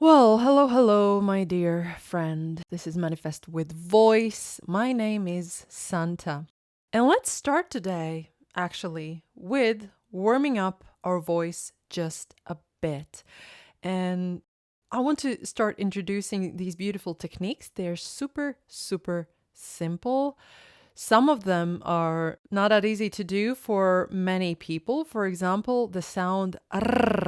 Well, hello, my dear friend. This is Manifest with Voice. My name is Santa. And let's start today, actually, with warming up our voice just a bit. And I want to start introducing these beautiful techniques. They're super simple. Some of them are not that easy to do for many people. For example, the sound rrr.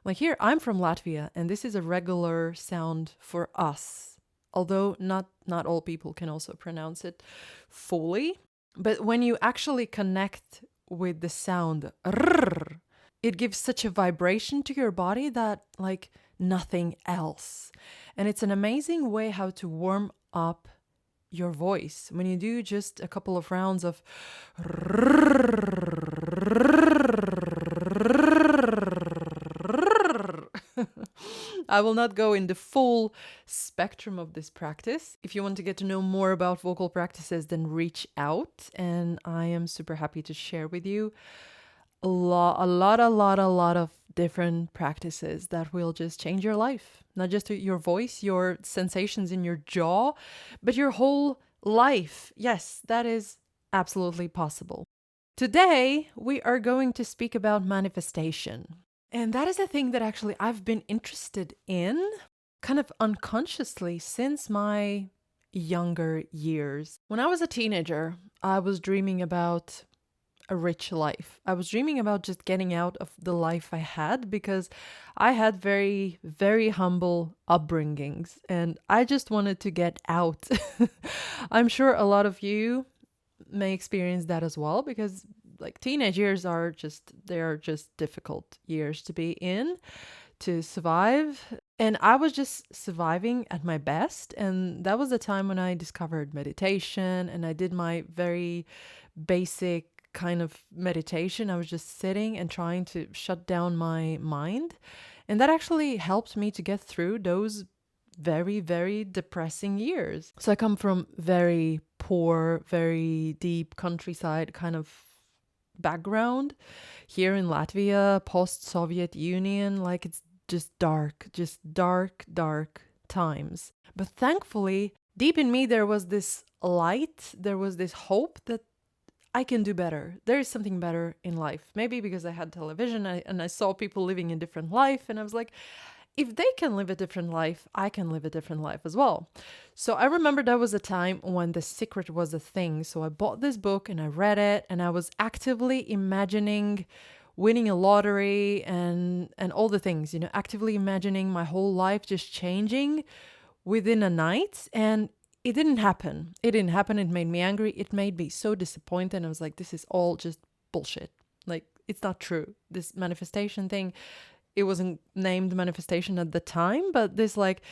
Like here, I'm from Latvia, and this is a regular sound for us. Although not all people can also pronounce it fully. But when you actually connect with the sound rrr, it gives such a vibration to your body that like nothing else. And it's an amazing way how to warm up your voice when you do just a couple of rounds of I will not go in the full spectrum of this practice. If you want to get to know more about vocal practices, then reach out, and I am super happy to share with you a lot of different practices that will just change your life. Not just your voice, your sensations in your jaw, but your whole life. Yes, that is absolutely possible. Today, we are going to speak about manifestation. And that is a thing that actually I've been interested in kind of unconsciously since my younger years. When I was a teenager, I was dreaming about a rich life. I was dreaming about just getting out of the life I had because I had very humble upbringings and I just wanted to get out. I'm sure a lot of you may experience that as well because like teenage years are just difficult years to be in to survive, and I was just surviving at my best. And that was the time when I discovered meditation and I did my very basic kind of meditation. I was just sitting and trying to shut down my mind, and that actually helped me to get through those very depressing years. So I come from very poor, very deep countryside kind of background here in Latvia, post-Soviet Union. Like it's just dark times. But thankfully, deep in me there was this light, there was this hope that I can do better. There is something better in life. Maybe because I had television and I saw people living a different life, and I was like, if they can live a different life, I can live a different life as well. So I remember there was a time when The Secret was a thing. So I bought this book and I read it, and I was actively imagining winning a lottery and all the things, actively imagining my whole life just changing within a night. And it didn't happen. It didn't happen. It made me angry. It made me so disappointed. I was like, this is all just bullshit. Like, it's not true. This manifestation thing, it wasn't named manifestation at the time, but this like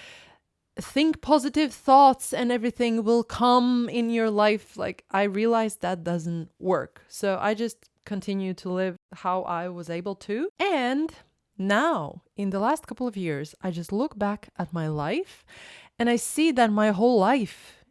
think positive thoughts and everything will come in your life. Like I realized that doesn't work. So I just continue to live how I was able to. And now, in the last couple of years, I just look back at my life and I see that my whole life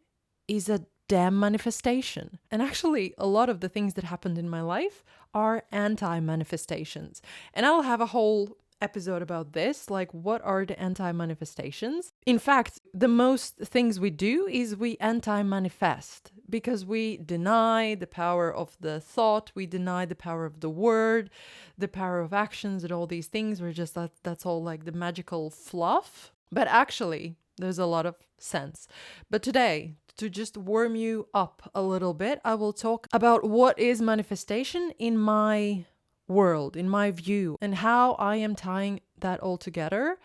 is a damn manifestation. And actually, a lot of the things that happened in my life are anti-manifestations. And I'll have a whole episode about this, like what are the anti-manifestations. In fact, the most things we do is we anti-manifest because we deny the power of the thought, we deny the power of the word, the power of actions, and all these things. We're just that's all like the magical fluff. But actually, there's a lot of sense. But today, to just warm you up a little bit, I will talk about what is manifestation in my world, in my view, and how I am tying that all together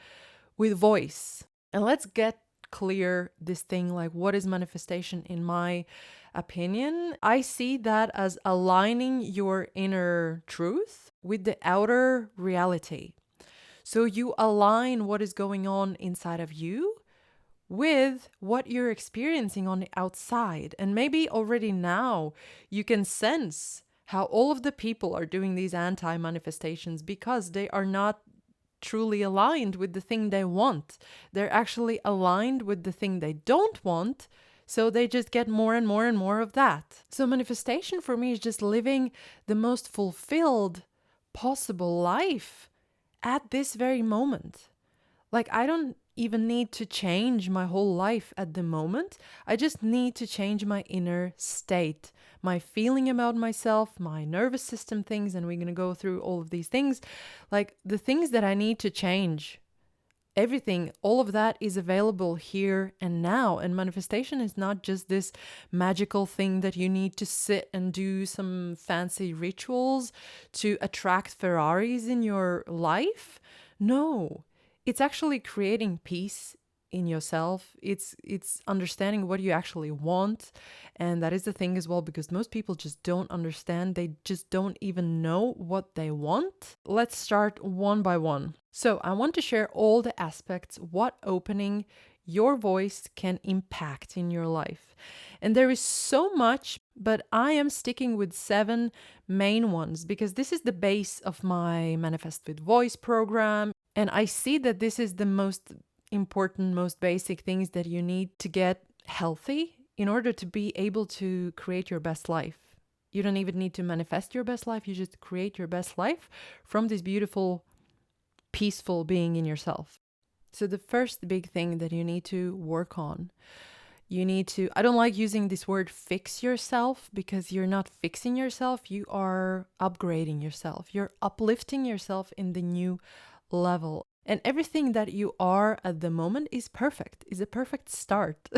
with voice. And let's get clear this thing, like what is manifestation in my opinion. I see that as aligning your inner truth with the outer reality. So you align what is going on inside of you with what you're experiencing on the outside. And maybe already now you can sense how all of the people are doing these anti-manifestations because they are not truly aligned with the thing they want. They're actually aligned with the thing they don't want. So they just get more and more of that. So manifestation for me is just living the most fulfilled possible life at this very moment. Like, I don't even need to change my whole life at the moment. I just need to change my inner state, my feeling about myself, my nervous system things. And we're going to go through all of these things. Like, the things that I need to change, everything, all of that is available here and now. And manifestation is not just this magical thing that you need to sit and do some fancy rituals to attract Ferraris in your life. No, it's actually creating peace in yourself. It's understanding what you actually want. And that is the thing as well, because most people just don't understand. They just don't even know what they want. Let's start one by one. So I want to share all the aspects what opening your voice can impact in your life. And there is so much, but I am sticking with 7 main ones because this is the base of my Manifest with Voice program. And I see that this is the most important, most basic things that you need to get healthy in order to be able to create your best life. You don't even need to manifest your best life. You just create your best life from this beautiful, peaceful being in yourself. So the first big thing that you need to work on, I don't like using this word fix yourself because you're not fixing yourself. You are upgrading yourself. You're uplifting yourself in the new level. And everything that you are at the moment is perfect, is a perfect start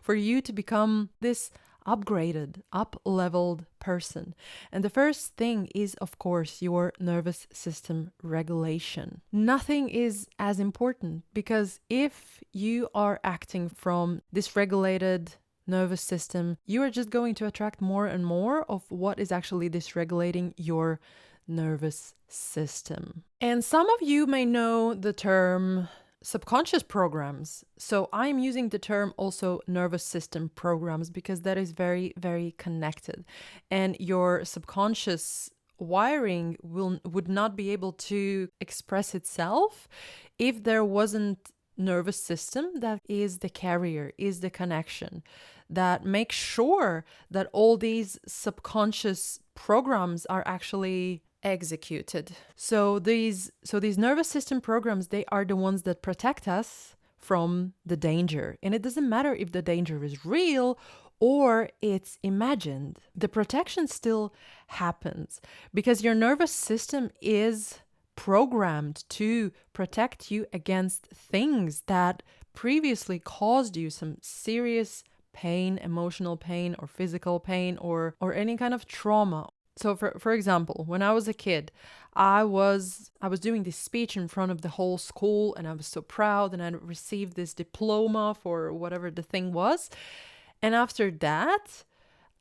for you to become this upgraded, up-leveled person. And the first thing is, of course, your nervous system regulation. Nothing is as important because if you are acting from dysregulated nervous system, you are just going to attract more and more of what is actually dysregulating your nervous system. And some of you may know the term subconscious programs. So I'm using the term also nervous system programs because that is very, very connected. And your subconscious wiring would not be able to express itself if there wasn't nervous system that is the carrier, is the connection, that makes sure that all these subconscious programs are actually executed. So these nervous system programs, they are the ones that protect us from the danger. And it doesn't matter if the danger is real or it's imagined. The protection still happens because your nervous system is programmed to protect you against things that previously caused you some serious pain, emotional pain or physical pain or any kind of trauma. So for example, when I was a kid, I was doing this speech in front of the whole school and I was so proud and I received this diploma for whatever the thing was. And after that,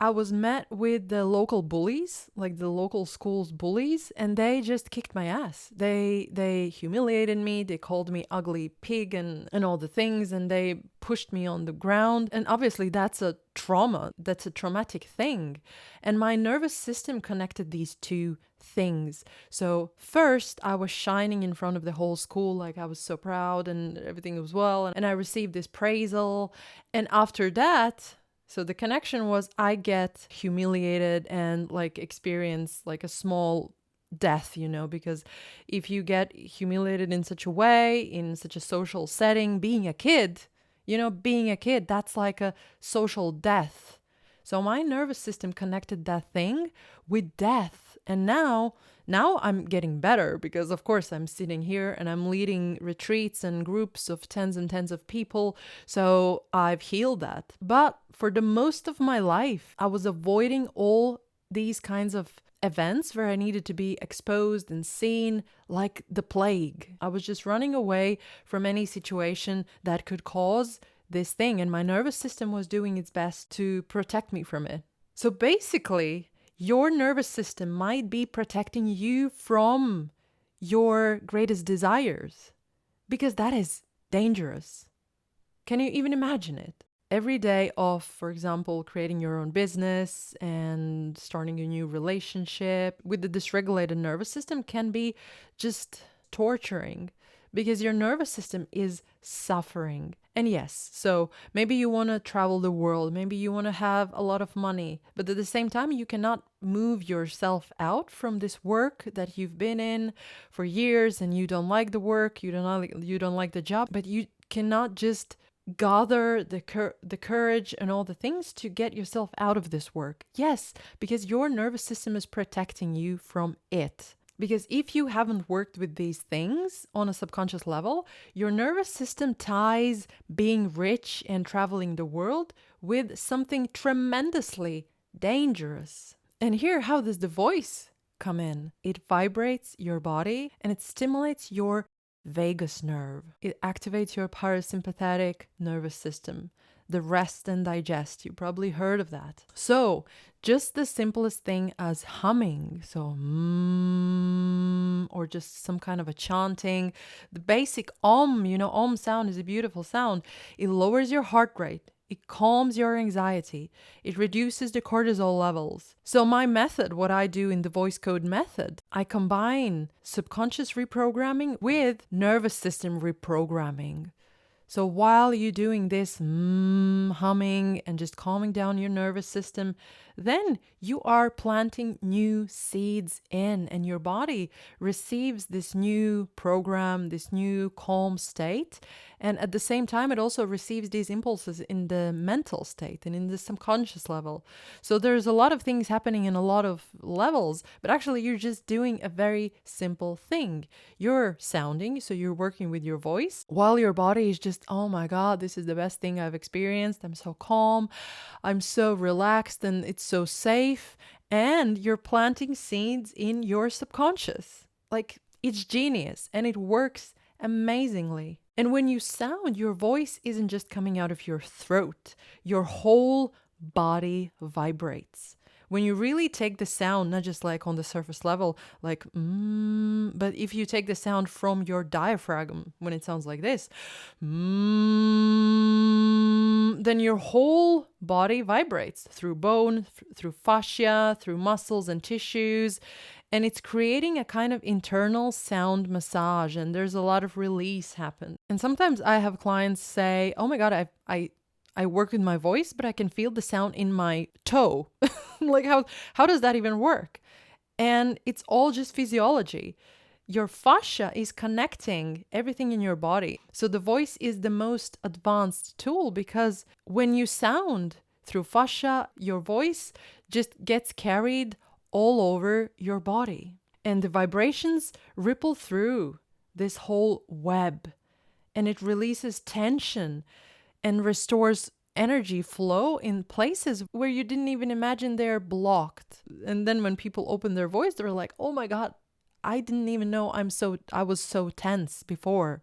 I was met with the local bullies, like the local school's bullies, and they just kicked my ass. They humiliated me, they called me ugly pig and all the things, and they pushed me on the ground. And obviously that's a trauma, that's a traumatic thing. And my nervous system connected these two things. So first I was shining in front of the whole school, like I was so proud and everything was well, and I received this praisal. And after that, so the connection was I get humiliated and like experience like a small death, because if you get humiliated in such a way, in such a social setting, being a kid, that's like a social death. So my nervous system connected that thing with death. And now I'm getting better because of course I'm sitting here and I'm leading retreats and groups of tens and tens of people. So I've healed that. But for the most of my life, I was avoiding all these kinds of events where I needed to be exposed and seen like the plague. I was just running away from any situation that could cause this thing. And my nervous system was doing its best to protect me from it. So basically, your nervous system might be protecting you from your greatest desires because that is dangerous. Can you even imagine it? Every day of, for example, creating your own business and starting a new relationship with the dysregulated nervous system can be just torturing because your nervous system is suffering. And yes, so maybe you want to travel the world, maybe you want to have a lot of money, but at the same time, you cannot move yourself out from this work that you've been in for years, and you don't like the work, you don't like the job, but you cannot just gather the courage and all the things to get yourself out of this work. Yes, because your nervous system is protecting you from it. Because if you haven't worked with these things on a subconscious level, your nervous system ties being rich and traveling the world with something tremendously dangerous. And here, how does the voice come in? It vibrates your body and it stimulates your vagus nerve. It activates your parasympathetic nervous system, the rest and digest. You probably heard of that. So just the simplest thing as humming, so or just some kind of a chanting, the basic om sound is a beautiful sound. It lowers your heart rate. It calms your anxiety. It reduces the cortisol levels. So my method, what I do in the voice code method, I combine subconscious reprogramming with nervous system reprogramming. So while you're doing this humming and just calming down your nervous system, then you are planting new seeds in, and your body receives this new program, this new calm state. And at the same time, it also receives these impulses in the mental state and in the subconscious level. So there's a lot of things happening in a lot of levels, but actually you're just doing a very simple thing. You're sounding, so you're working with your voice while your body is just, oh my God, this is the best thing I've experienced. I'm so calm. I'm so relaxed and it's so safe. And you're planting seeds in your subconscious. Like, it's genius and it works amazingly. And when you sound, your voice isn't just coming out of your throat. Your whole body vibrates. When you really take the sound, not just like on the surface level, like, but if you take the sound from your diaphragm, when it sounds like this, then your whole body vibrates through bone, through fascia, through muscles and tissues. And it's creating a kind of internal sound massage, and there's a lot of release happen. And sometimes I have clients say, oh my God, I work with my voice, but I can feel the sound in my toe. Like, how does that even work? And it's all just physiology. Your fascia is connecting everything in your body. So the voice is the most advanced tool, because when you sound through fascia, your voice just gets carried all over your body. And the vibrations ripple through this whole web, and it releases tension and restores energy flow in places where you didn't even imagine they're blocked. And then when people open their voice, they're like, oh my God, I didn't even know I was so tense before.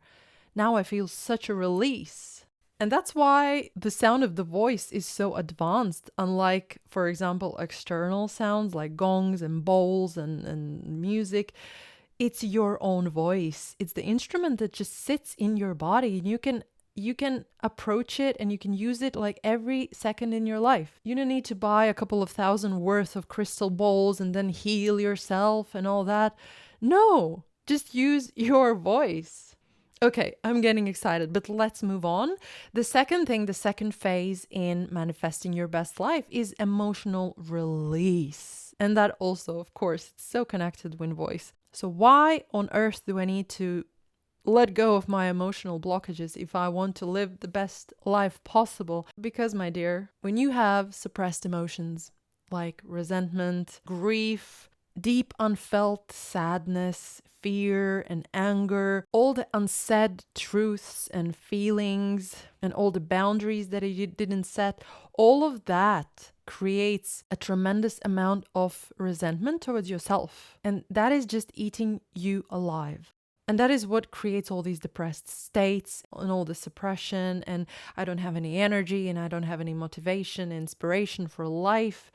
Now I feel such a release. And that's why the sound of the voice is so advanced, unlike, for example, external sounds like gongs and bowls and music. It's your own voice. It's the instrument that just sits in your body, and you can approach it and you can use it like every second in your life. You don't need to buy a couple of thousand worth of crystal bowls and then heal yourself and all that. No, just use your voice. Okay, I'm getting excited, but let's move on. The second phase in manifesting your best life is emotional release. And that also, of course, it's so connected with voice. So why on earth do I need to let go of my emotional blockages if I want to live the best life possible? Because, my dear, when you have suppressed emotions like resentment, grief, deep unfelt sadness, fear and anger, all the unsaid truths and feelings, and all the boundaries that you didn't set, all of that creates a tremendous amount of resentment towards yourself. And that is just eating you alive. And that is what creates all these depressed states and all the suppression, and I don't have any energy and I don't have any motivation, inspiration for life.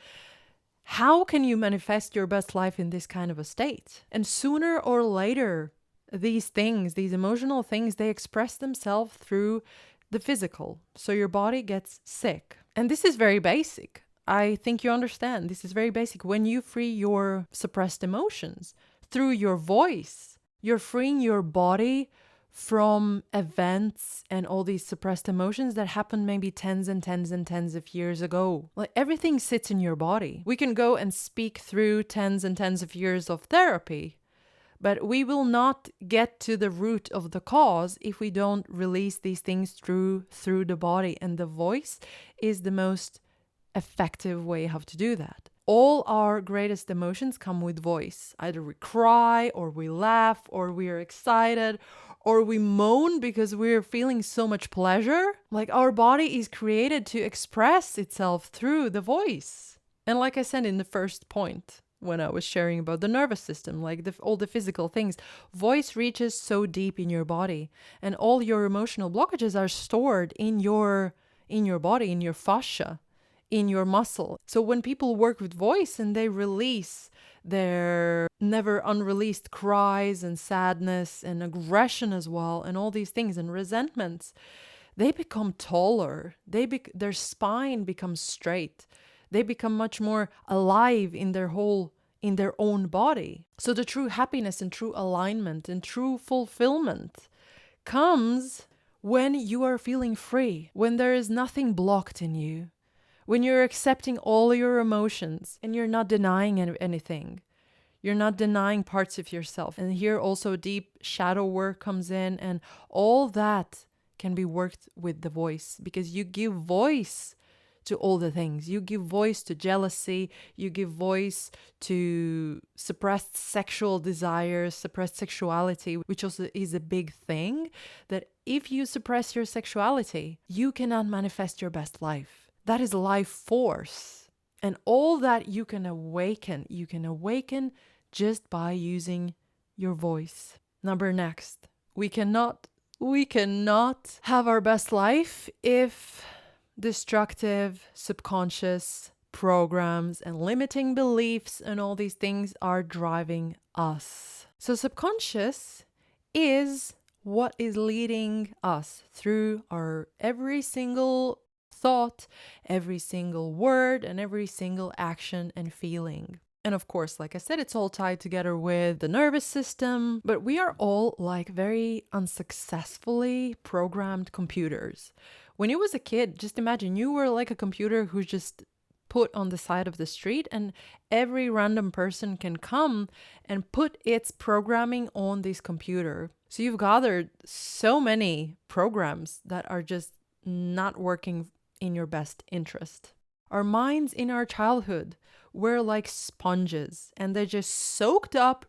How can you manifest your best life in this kind of a state? And sooner or later, these things, these emotional things, they express themselves through the physical. So your body gets sick. And this is very basic. I think you understand. This is very basic. When you free your suppressed emotions through your voice, you're freeing your body from events and all these suppressed emotions that happened maybe tens and tens and tens of years ago. Like everything sits in your body. We can go and speak through tens and tens of years of therapy, but we will not get to the root of the cause if we don't release these things through the body. And the voice is the most effective way how to do that. All our greatest emotions come with voice. Either we cry, or we laugh, or we are excited, or we moan because we're feeling so much pleasure. Like our body is created to express itself through the voice. And like I said in the first point, when I was sharing about the nervous system, like all the physical things, voice reaches so deep in your body, and all your emotional blockages are stored in your body, in your fascia, in your muscle. So when people work with voice and they release their never unreleased cries and sadness and aggression as well, and all these things and resentments, they become taller. Their spine becomes straight. They become much more alive in their own body. So the true happiness and true alignment and true fulfillment comes when you are feeling free, when there is nothing blocked in you, when you're accepting all your emotions and you're not denying anything. You're not denying parts of yourself. And here also deep shadow work comes in, and all that can be worked with the voice, because you give voice to all the things. You give voice to jealousy, you give voice to suppressed sexual desires, suppressed sexuality, which also is a big thing, that if you suppress your sexuality, you cannot manifest your best life. That is life force. And all that you can awaken just by using your voice. Next, we cannot have our best life if destructive subconscious programs and limiting beliefs and all these things are driving us. So subconscious is what is leading us through our every single thought, every single word, and every single action and feeling. And of course, like I said, it's all tied together with the nervous system, but we are all like very unsuccessfully programmed computers. When you was a kid, just imagine you were like a computer who's just put on the side of the street, and every random person can come and put its programming on this computer. So you've gathered so many programs that are just not working in your best interest. Our minds in our childhood were like sponges, and they just soaked up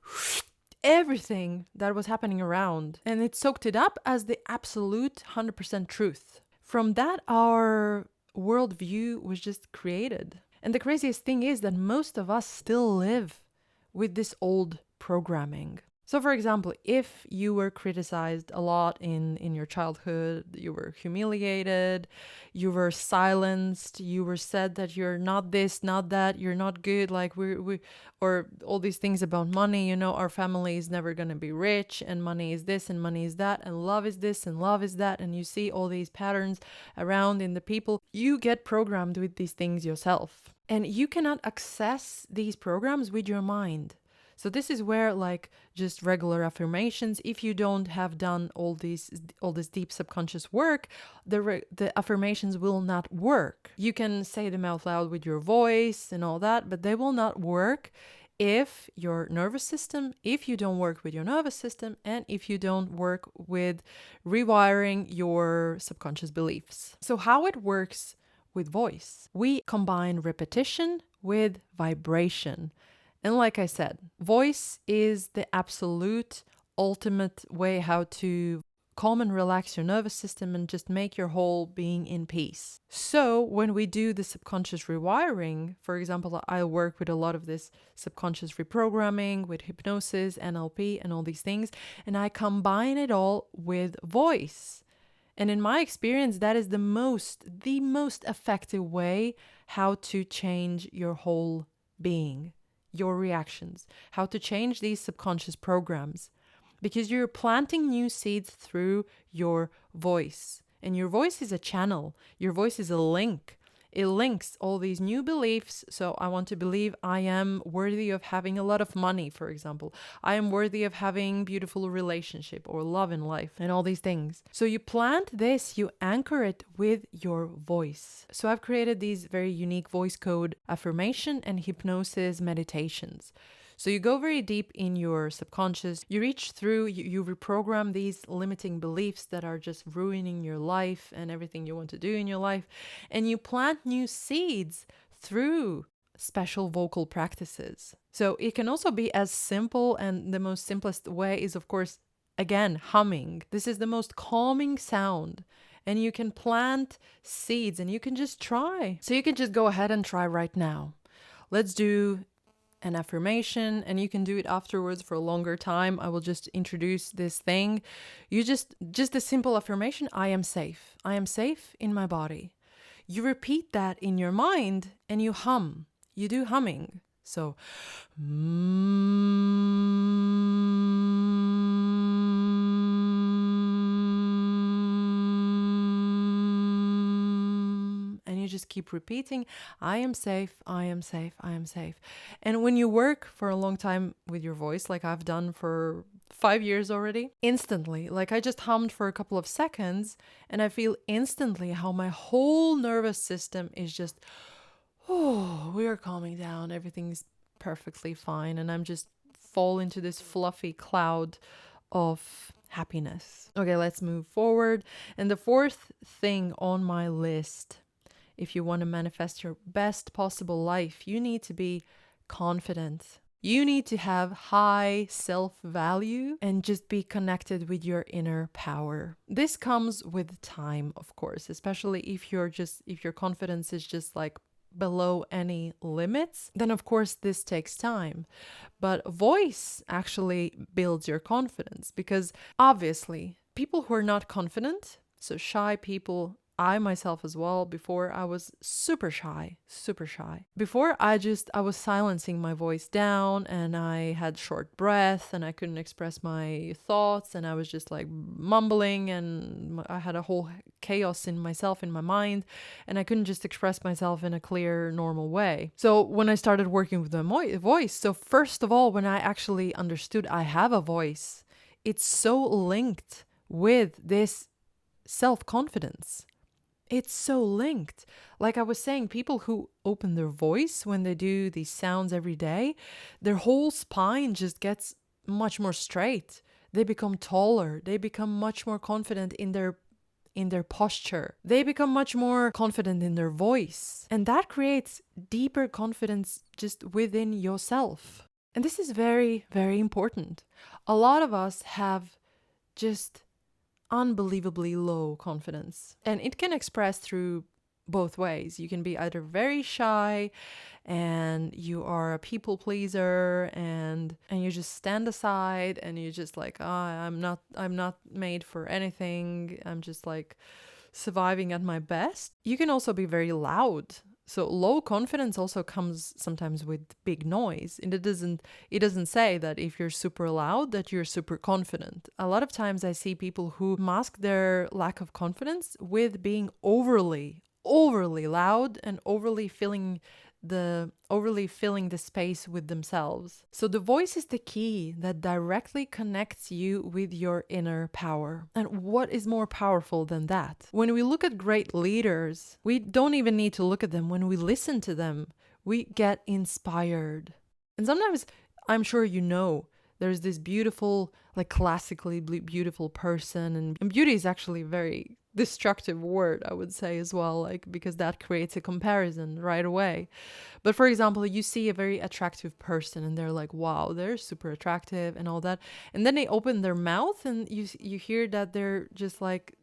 everything that was happening around, and it soaked it up as the absolute 100% truth. From that, our worldview was just created. And the craziest thing is that most of us still live with this old programming. So for example, if you were criticized a lot in your childhood, you were humiliated, you were silenced, you were said that you're not this, not that, you're not good, like we or all these things about money, you know, our family is never going to be rich, and money is this and money is that, and love is this and love is that, and you see all these patterns around in the people, you get programmed with these things yourself. And you cannot access these programs with your mind. So this is where like just regular affirmations, if you don't have done all this deep subconscious work, the affirmations will not work. You can say them out loud with your voice and all that, but they will not work if your nervous system, if you don't work with your nervous system, and if you don't work with rewiring your subconscious beliefs. So how it works with voice, we combine repetition with vibration. And like I said, voice is the absolute ultimate way how to calm and relax your nervous system and just make your whole being in peace. So when we do the subconscious rewiring, for example, I work with a lot of this subconscious reprogramming with hypnosis, NLP, and all these things, and I combine it all with voice. And in my experience, that is the most effective way how to change your whole being. Your reactions, how to change these subconscious programs, because you're planting new seeds through your voice. And your voice is a channel. Your voice is a link. It links all these new beliefs. So I want to believe I am worthy of having a lot of money, for example. I am worthy of having beautiful relationship or love in life and all these things. So you plant this, you anchor it with your voice. So I've created these very unique voice code affirmation and hypnosis meditations. So you go very deep in your subconscious, you reach through, you reprogram these limiting beliefs that are just ruining your life and everything you want to do in your life, and you plant new seeds through special vocal practices. So it can also be as simple, and the most simplest way is, of course, again, humming. This is the most calming sound. And you can plant seeds and you can just try. So you can just go ahead and try right now. Let's do an affirmation, and you can do it afterwards for a longer time. I will just introduce this thing. You just a simple affirmation. I am safe. I am safe in my body. You repeat that in your mind and you hum. You do humming. So, and you just keep repeating, I am safe, I am safe, I am safe. And when you work for a long time with your voice, like I've done for 5 years already, instantly, like I just hummed for a couple of seconds and I feel instantly how my whole nervous system is just, oh, we are calming down, everything's perfectly fine, and I'm just fall into this fluffy cloud of happiness. Okay, let's move forward. And the fourth thing on my list, if you want to manifest your best possible life, you need to be confident. You need to have high self-value and just be connected with your inner power. This comes with time, of course, especially if your confidence is just like below any limits, then of course this takes time. But voice actually builds your confidence, because obviously people who are not confident, so shy people, I myself as well, before I was super shy. Before I was silencing my voice down, and I had short breath and I couldn't express my thoughts, and I was just like mumbling, and I had a whole chaos in myself, in my mind, and I couldn't just express myself in a clear, normal way. So when I started working with my voice, so first of all, when I actually understood I have a voice, it's so linked with this self-confidence. It's so linked. Like I was saying, people who open their voice when they do these sounds every day, their whole spine just gets much more straight. They become taller. They become much more confident in their posture. They become much more confident in their voice. And that creates deeper confidence just within yourself. And this is very, very important. A lot of us have just unbelievably low confidence, and it can express through both ways. You can be either very shy and you are a people pleaser, and you just stand aside and you just like, I'm not made for anything, I'm just like surviving at my best. You can also be very loud. So low confidence also comes sometimes with big noise. And it doesn't say that if you're super loud that you're super confident. A lot of times I see people who mask their lack of confidence with being overly loud and overly filling the space with themselves. So the voice is the key that directly connects you with your inner power. And what is more powerful than that? When we look at great leaders, we don't even need to look at them. When we listen to them, we get inspired. And sometimes, I'm sure you know, there's this beautiful, like classically beautiful person, and beauty is actually very destructive word, I would say as well, like, because that creates a comparison right away. But for example, you see a very attractive person and they're like, wow, they're super attractive and all that, and then they open their mouth and you hear that they're just like,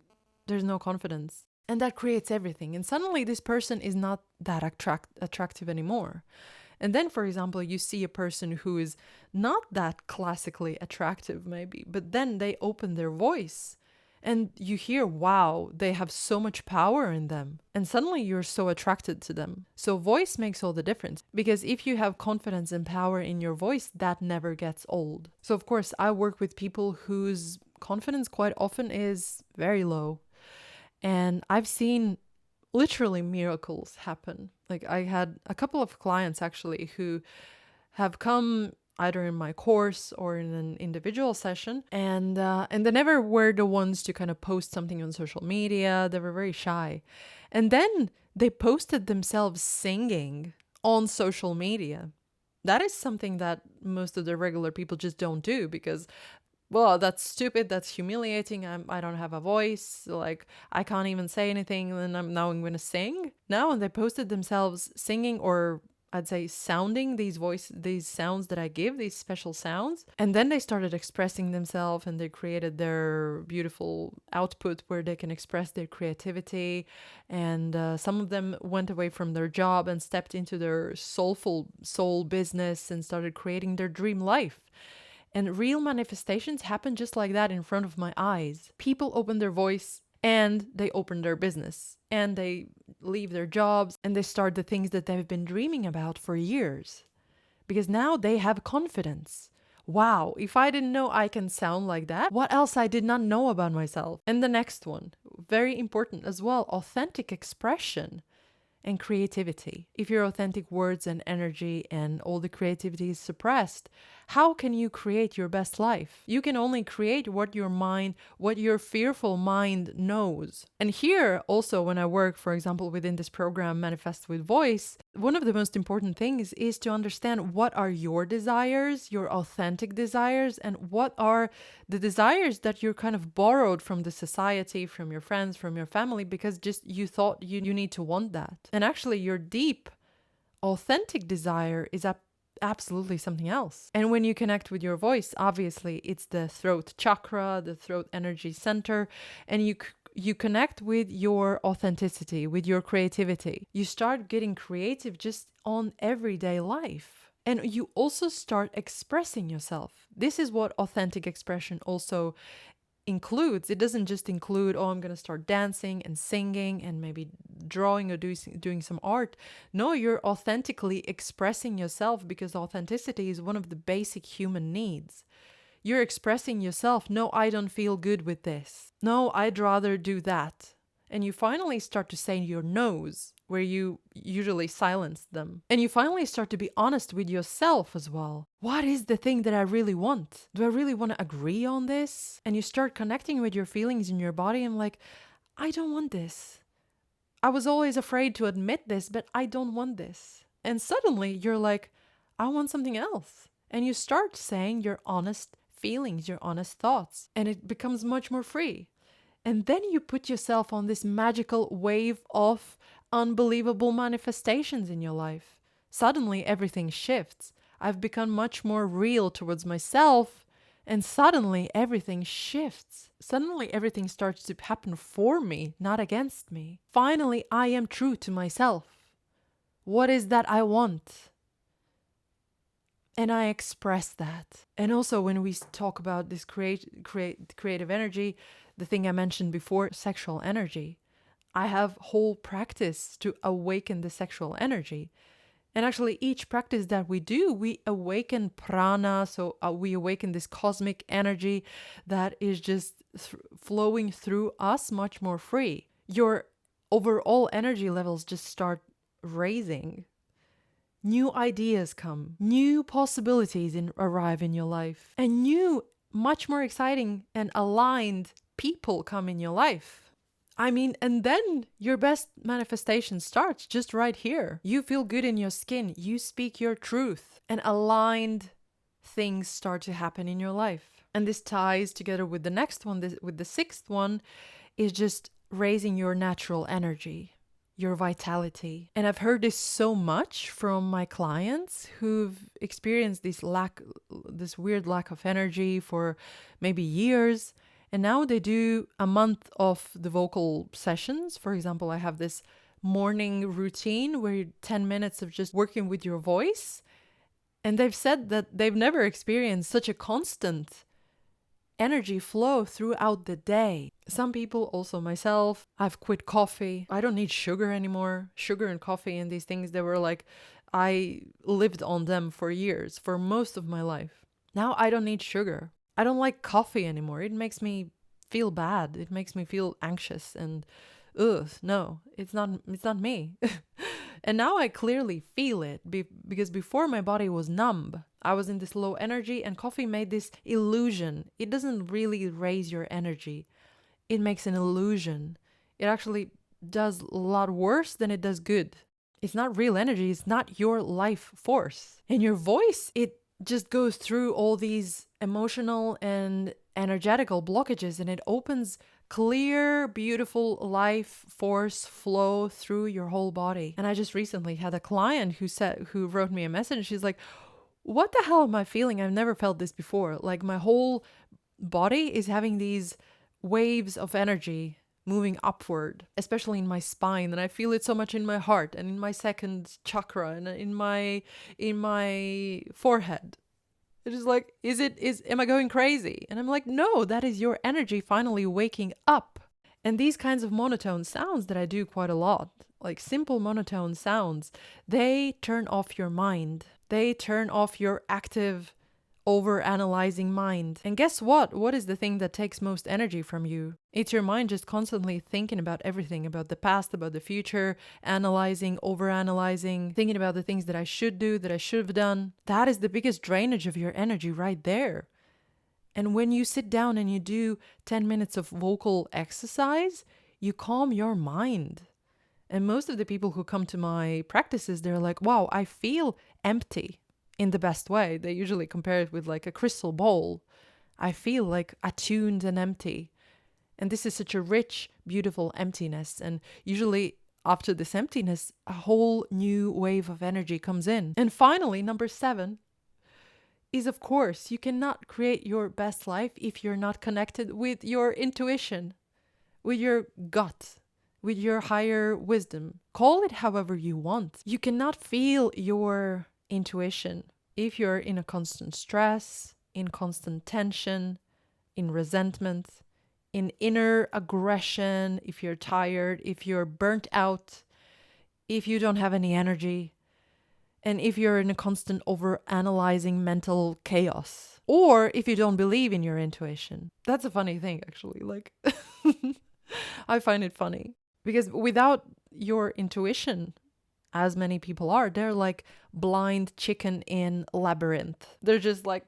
there's no confidence, and that creates everything, and suddenly this person is not that attractive anymore. And then, for example, you see a person who is not that classically attractive maybe, but then they open their voice and you hear, wow, they have so much power in them. And suddenly you're so attracted to them. So voice makes all the difference, because if you have confidence and power in your voice, that never gets old. So of course, I work with people whose confidence quite often is very low. And I've seen literally miracles happen. Like I had a couple of clients actually who have come either in my course or in an individual session, and they never were the ones to kind of post something on social media. They were very shy, and then they posted themselves singing on social media. That is something that most of the regular people just don't do because, well, that's stupid, that's humiliating. I don't have a voice, like I can't even say anything, and I'm going to sing. No, and they posted themselves singing, or I'd say sounding these sounds that I give, these special sounds. And then they started expressing themselves, and they created their beautiful output where they can express their creativity. And some of them went away from their job and stepped into their soul business and started creating their dream life. And real manifestations happen just like that in front of my eyes. People open their voice and they open their business and they leave their jobs and they start the things that they've been dreaming about for years. Because now they have confidence. Wow, if I didn't know I can sound like that, what else I did not know about myself? And the next one, very important as well, authentic expression and creativity. If your authentic words and energy and all the creativity is suppressed, how can you create your best life? You can only create what your fearful mind knows. And here also, when I work, for example, within this program, Manifest with Voice, one of the most important things is to understand what are your desires, your authentic desires, and what are the desires that you're kind of borrowed from the society, from your friends, from your family, because just you thought you need to want that. And actually, your deep, authentic desire is absolutely something else. And when you connect with your voice, obviously, it's the throat chakra, the throat energy center, and you connect with your authenticity, with your creativity. You start getting creative just on everyday life. And you also start expressing yourself. This is what authentic expression also includes. It doesn't just include, oh, I'm going to start dancing and singing and maybe drawing or doing some art. No, you're authentically expressing yourself, because authenticity is one of the basic human needs. You're expressing yourself. No, I don't feel good with this. No, I'd rather do that. And you finally start to say your no's, where you usually silence them. And you finally start to be honest with yourself as well. What is the thing that I really want? Do I really want to agree on this? And you start connecting with your feelings in your body. I'm like, I don't want this. I was always afraid to admit this, but I don't want this. And suddenly you're like, I want something else. And you start saying your honest feelings, your honest thoughts, and it becomes much more free. And then you put yourself on this magical wave of unbelievable manifestations in your life. Suddenly everything shifts. I've become much more real towards myself, and suddenly everything shifts. Suddenly everything starts to happen for me, not against me. Finally, I am true to myself. What is that I want? And I express that. And also when we talk about this creative energy, the thing I mentioned before, sexual energy, I have whole practice to awaken the sexual energy. And actually each practice that we do, we awaken prana. So we awaken this cosmic energy that is just flowing through us much more free. Your overall energy levels just start raising. New ideas come, new possibilities arrive in your life, and new, much more exciting and aligned people come in your life. I mean, and then your best manifestation starts just right here. You feel good in your skin, you speak your truth, and aligned things start to happen in your life. And this ties together with the next one, with the sixth one, is just raising your natural energy, your vitality. And I've heard this so much from my clients who've experienced this weird lack of energy for maybe years. And now they do a month of the vocal sessions. For example, I have this morning routine where 10 minutes of just working with your voice. And they've said that they've never experienced such a constant energy flow throughout the day. Some people, also myself, I've quit coffee. I don't need sugar anymore. Sugar and coffee and these things, they were like, I lived on them for years, for most of my life. Now I don't need sugar. I don't like coffee anymore. It makes me feel bad. It makes me feel anxious and ugh, no, it's not me. And now I clearly feel it because before my body was numb. I was in this low energy, and coffee made this illusion. It doesn't really raise your energy. It makes an illusion. It actually does a lot worse than it does good. It's not real energy. It's not your life force. And your voice, it just goes through all these emotional and energetical blockages, and it opens clear, beautiful life force flow through your whole body. And I just recently had a client who wrote me a message. She's like, what the hell am I feeling? I've never felt this before. Like my whole body is having these waves of energy moving upward, especially in my spine, and I feel it so much in my heart and in my second chakra and in my forehead. It is like, am I going crazy? And I'm like, no, that is your energy finally waking up. And these kinds of monotone sounds that I do quite a lot, like simple monotone sounds, they turn off your mind. They turn off your active, over-analyzing mind. And guess what? What is the thing that takes most energy from you? It's your mind just constantly thinking about everything, about the past, about the future, analyzing, over-analyzing, thinking about the things that I should do, that I should have done. That is the biggest drainage of your energy right there. And when you sit down and you do 10 minutes of vocal exercise, you calm your mind. And most of the people who come to my practices, they're like, wow, I feel empty. In the best way. They usually compare it with like a crystal bowl. I feel like attuned and empty. And this is such a rich, beautiful emptiness. And usually after this emptiness, a whole new wave of energy comes in. And finally, number 7 is, of course, you cannot create your best life if you're not connected with your intuition, with your gut, with your higher wisdom. Call it however you want. You cannot feel your intuition if you're in a constant stress, in constant tension, in resentment, in inner aggression, if you're tired, if you're burnt out, if you don't have any energy, and if you're in a constant over-analyzing mental chaos, or if you don't believe in your intuition. That's a funny thing, actually. Like, I find it funny because without your intuition, as many people are, they're like blind chicken in labyrinth. They're just like,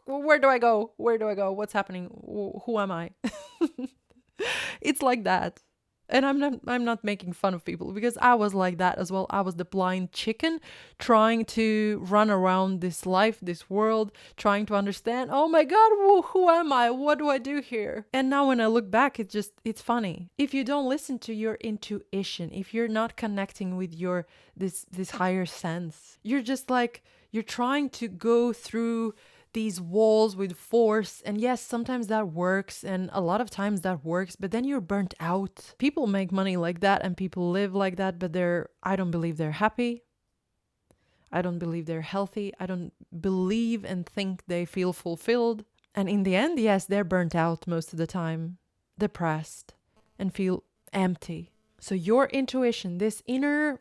where do I go? Where do I go? What's happening? Who am I? It's like that. And I'm not making fun of people because I was like that as well. I was the blind chicken trying to run around this life, this world, trying to understand, oh my God, who am I? What do I do here? And now when I look back, it's funny. If you don't listen to your intuition, if you're not connecting with your this higher sense, you're just like, you're trying to go through these walls with force. And yes, sometimes that works, and a lot of times that works, but then you're burnt out. People make money like that and people live like that, but I don't believe they're happy. I don't believe they're healthy. I don't believe and think they feel fulfilled. And in the end, yes, they're burnt out most of the time, depressed, and feel empty. So your intuition, this inner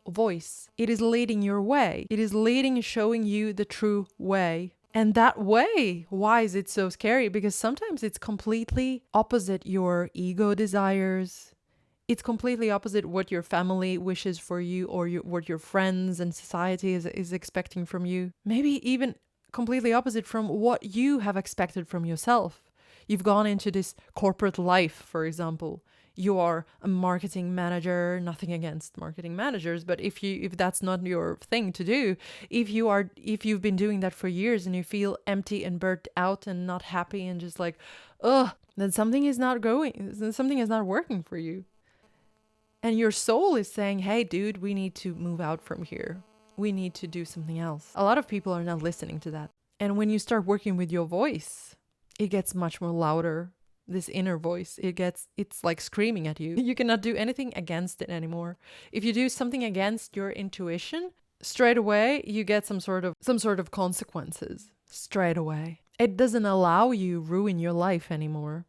voice, it is leading your way. It is leading and showing you the true way. And that way, why is it so scary? Because sometimes it's completely opposite your ego desires. It's completely opposite what your family wishes for you, or what your friends and society is expecting from you. Maybe even completely opposite from what you have expected from yourself. You've gone into this corporate life, for example. You are a marketing manager, nothing against marketing managers, but if that's not your thing to do, if you've been doing that for years and you feel empty and burnt out and not happy and just like, then something is not working for you. And your soul is saying, hey dude, we need to move out from here. We need to do something else. A lot of people are not listening to that. And when you start working with your voice, it gets much more louder. This inner voice, it's like screaming at you. You cannot do anything against it anymore. If you do something against your intuition, straight away you get some sort of consequences. Straight away. It doesn't allow you ruin your life anymore.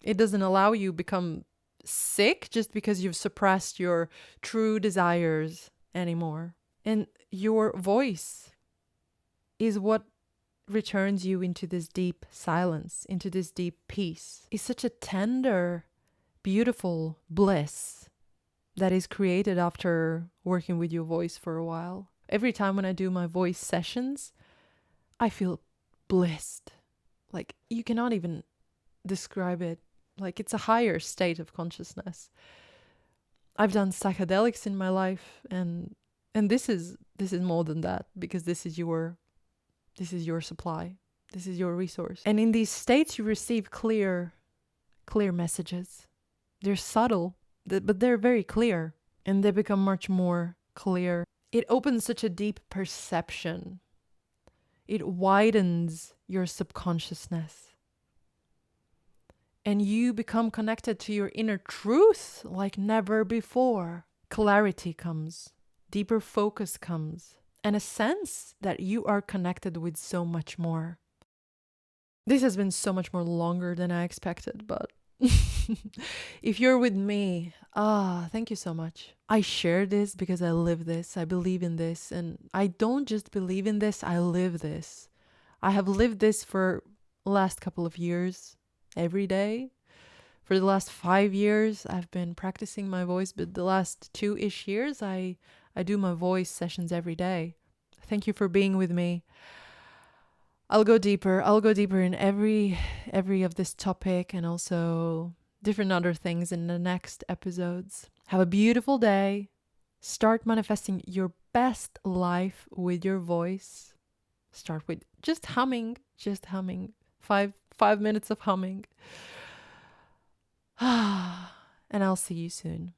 It doesn't allow you become sick just because you've suppressed your true desires anymore. And your voice is what returns you into this deep silence, into this deep peace. It's such a tender, beautiful bliss that is created after working with your voice for a while. Every time when I do my voice sessions, I feel blissed. Like, you cannot even describe it. Like, it's a higher state of consciousness. I've done psychedelics in my life, and this is more than that, because this is your supply. This is your resource. And in these states you receive clear messages. They're subtle, but they're very clear, and they become much more clear. It opens such a deep perception. It widens your subconsciousness. And you become connected to your inner truth like never before. Clarity comes, deeper focus comes, and a sense that you are connected with so much more. This has been so much more longer than I expected, but if you're with me, thank you so much. I share this because I live this. I believe in this. And I don't just believe in this, I live this. I have lived this for the last couple of years, every day. For the last 5 years, I've been practicing my voice, but the last 2-ish years, I do my voice sessions every day. Thank you for being with me. I'll go deeper in every of this topic, and also different other things in the next episodes. Have a beautiful day. Start manifesting your best life with your voice. Start with just humming. 5 minutes of humming. And I'll see you soon.